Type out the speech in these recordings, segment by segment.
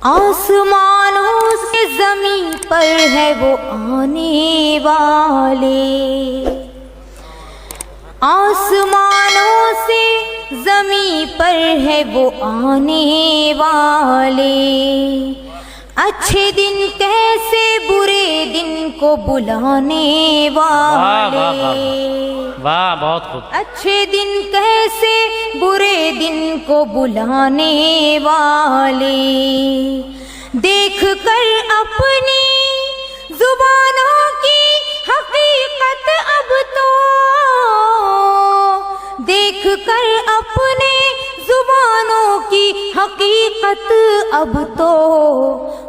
आसमानों से ज़मीं पर है वो आने वाले, आसमानों से ज़मीं पर है वो आने वाले। अच्छे दिन कैसे बुरे दिन को बुलाने वाले। वाह, बहुत खूब। अच्छे दिन कैसे बुरे दिन को बुलाने वाले। देख कर अपनी जुबानों की हकीकत अब तो, देख कर अपने जुबानों की हकीकत अब तो,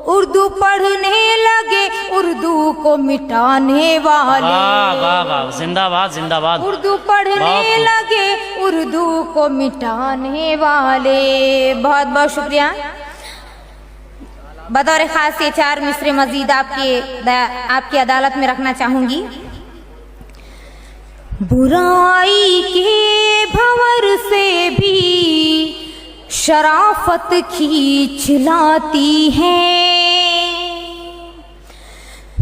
उर्दू पढ़ने लगे उर्दू को मिटाने वाले। वाह वाह वाह, जिंदाबाद जिंदाबाद। उर्दू पढ़ने लगे उर्दू को मिटाने वाले। बहुत बहुत शुक्रिया। बतौर खास ये 4 मिसरे मजीद आपकी अदालत में रखना चाहूंगी। बुराई के भंवर से भी शराफत खींच लाती है,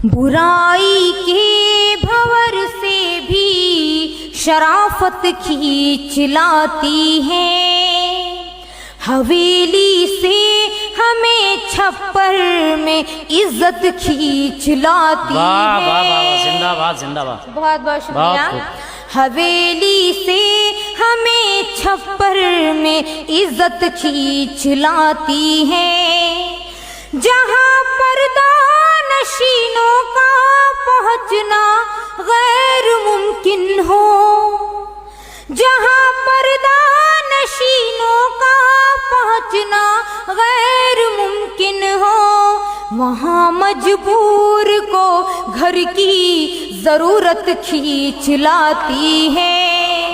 बुराई के भंवर से भी शराफत खींच लाती है। हवेली से हमें छप्पर में इज्जत खींच लाती है। वाह वाह वाह, जिंदाबाद जिंदाबाद। बहुत बहुत शुक्रिया। हवेली से हमें छप्पर में इज्जत खींच लाती है। जहाँ पर्दा नशीनों का पहुँचना गैर मुमकिन हो, जहाँ पर्दा नशीनों का पहुँचना गैर मुमकिन हो, वहाँ मजबूर को घर की जरूरत खींच लाती है।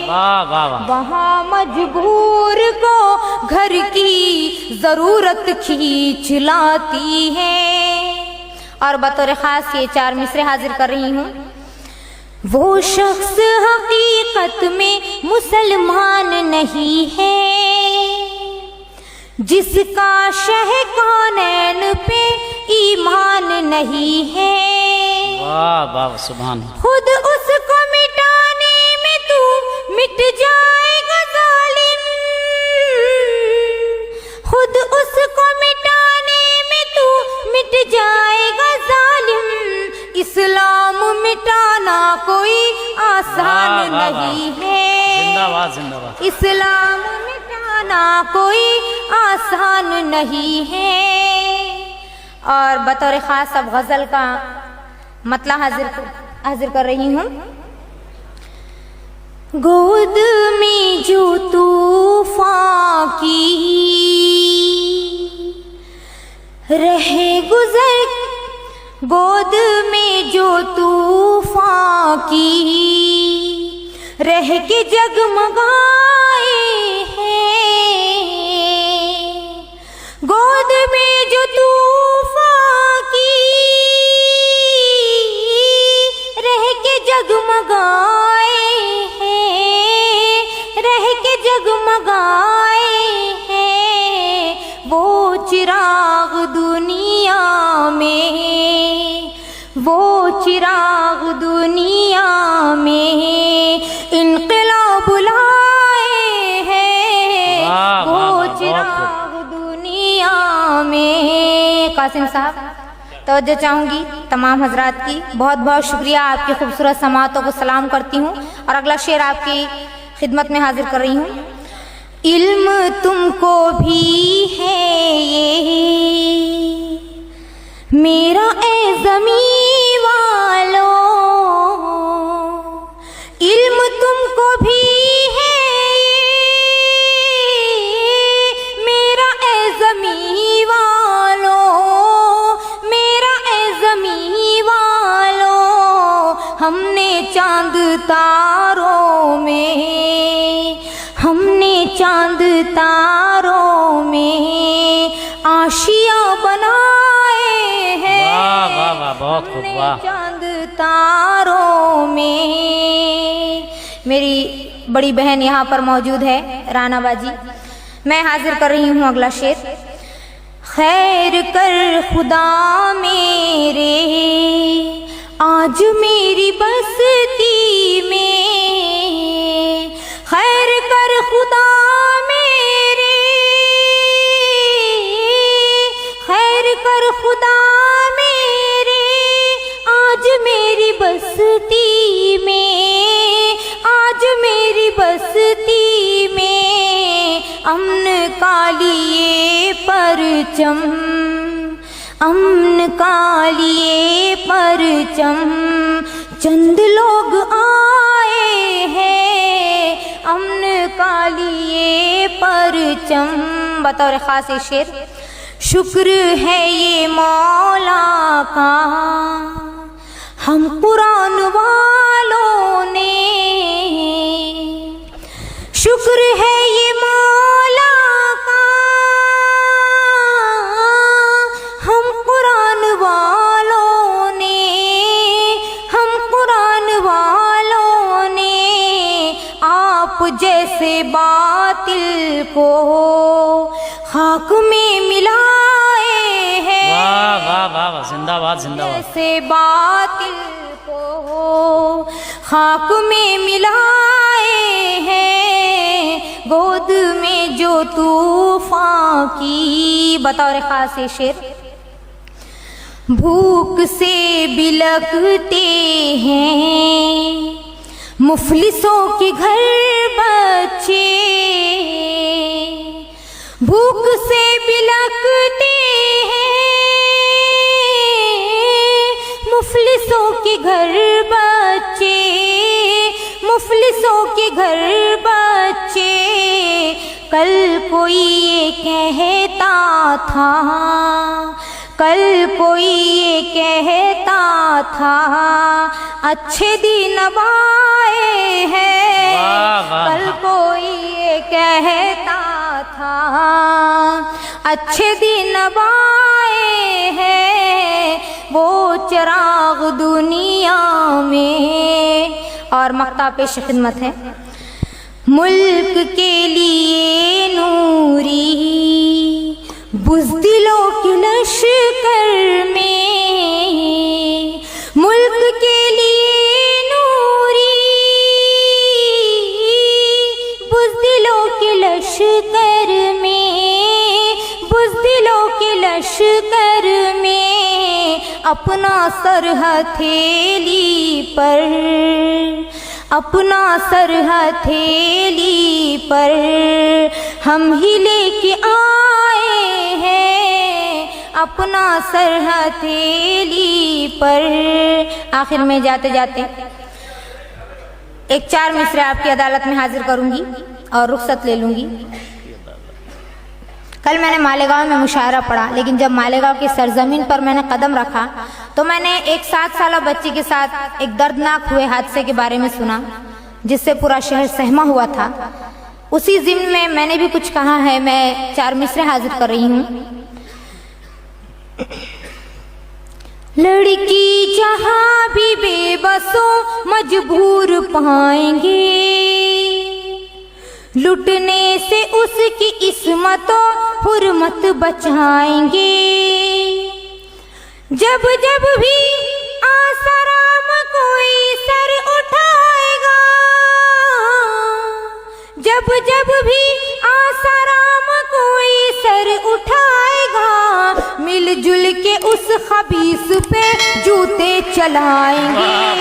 वाह वाह वाह। वहाँ मजबूर को घर की जरूरत खींच लाती है। और बतौर खास ये 4 मिसरे हाजिर कर रही हूँ। वो शख्स हकीकत में मुसलमान नहीं है, जिसका शह-ए-कौनैन पे ईमान नहीं है। वाह वाह, सुभान। खुद उसको मिटाने में तू मिट जाएगा जालिम, खुद उसको मिटाने में तू मिट जाएगा जालिम। इस्लाम मिटाना कोई आसान नहीं है। जिंदाबाद जिंदाबाद। इस्लाम मिटाना कोई आसान नहीं है। और बतौर खास अब गजल का मतलब हाजिर कर रही हूँ। गोद में जो तूफान की रहे गुजर, गोद में जो तूफान की रह के जगमगाए हैं, गोद में जो तूफान की रह के जगमगाए हैं, रह के जगमगाए हैं। वो चिराग दुनिया में, वो चिराग दुनिया में इनकलाब लाए हैं। वो चिराग दुनिया में। कासिम साहब, तवज्जो चाहूँगी तमाम हजरात की। बहुत बहुत शुक्रिया। आपकी खूबसूरत समातों को सलाम करती हूँ और अगला शेर आपकी खिदमत में हाजिर कर रही हूँ। इल्म तुमको भी है ये मेरा ए ज़मीं वालों, इल्म तुमको भी है मेरा ए ज़मीं वालों, मेरा ए ज़मीं वालों। हमने चांद तारों में, हमने चांद तारों में आशिया बनाए हैं। वाह वाह वाह, बहुत खूब। वाह। चांद तारों में। मेरी बड़ी बहन यहाँ पर मौजूद है राना बाजी। मैं हाजिर कर रही हूँ अगला शेर। खैर कर खुदा मेरे आज मेरी बस्ती में, खैर कर खुदा मेरे, खैर कर खुदा मेरे आज मेरी बस्ती में, आज मेरी बस्ती में अमन का लिए परचम, अमन का लिए परचम चंद लोग आए हैं, अमन का लिए परचम। बतौर खास ये शेर, शुक्र है ये मौला का हम कुरान वालों ने, शुक्र है ये मौला का हम कुरान वालों ने, हम कुरान वालों ने आप जैसे बातिल को खाक में मिलाए हैं। वाह वाह वाह वाह, जिंदाबाद जिंदाबाद। जैसे बातिल को खाक में मिलाए हैं, गोद में जो तूफान की। बतौर खास ये शेर, भूख से बिलखते हैं मुफलिसों के घर बच्चे, भूख से बिलखते हैं मुफलिसों के घर बच्चे, मुफलिसों के घर बच्चे। कल कोई ये कहता था, कल कोई ये कहता था अच्छे दिन अब आए हैं, कल कोई ये कहता था अच्छे दिन अब आए हैं, वो चिराग दुनिया में। और मक्ता पेश खिदमत है, मुल्क के लिए नूरी बुज़दिलों के लश्कर में, मुल्क के लिए नूरी बुज़दिलों के लश्कर में, बुज़दिलों के लश्कर में अपना सर हथेली पर, अपना सर हथेली पर हम ही लेके आए हैं, अपना सर हथेली पर। आखिर में जाते जाते एक 4 मिसरे आपकी अदालत में हाजिर करूंगी और रुखसत ले लूंगी। कल मैंने मालेगांव में मुशायरा पढ़ा, लेकिन जब मालेगांव की सरजमीन पर मैंने कदम रखा तो मैंने एक 7 साला बच्ची के साथ एक दर्दनाक हुए हादसे के बारे में सुना, जिससे पूरा शहर सहमा हुआ था। उसी ज़िम्न में मैंने भी कुछ कहा है, मैं 4 मिसरे हाजिर कर रही हूँ। लड़की जहाँ भी बेबसों मजबूर पाएंगे, लुटने से उसकी इस्मतों हुर्मत बचाएंगे। जब जब भी आसराम कोई सर उठाएगा, जब जब भी आसराम कोई सर उठाएगा, मिलजुल के उस खबीस पे जूते चलाएंगे।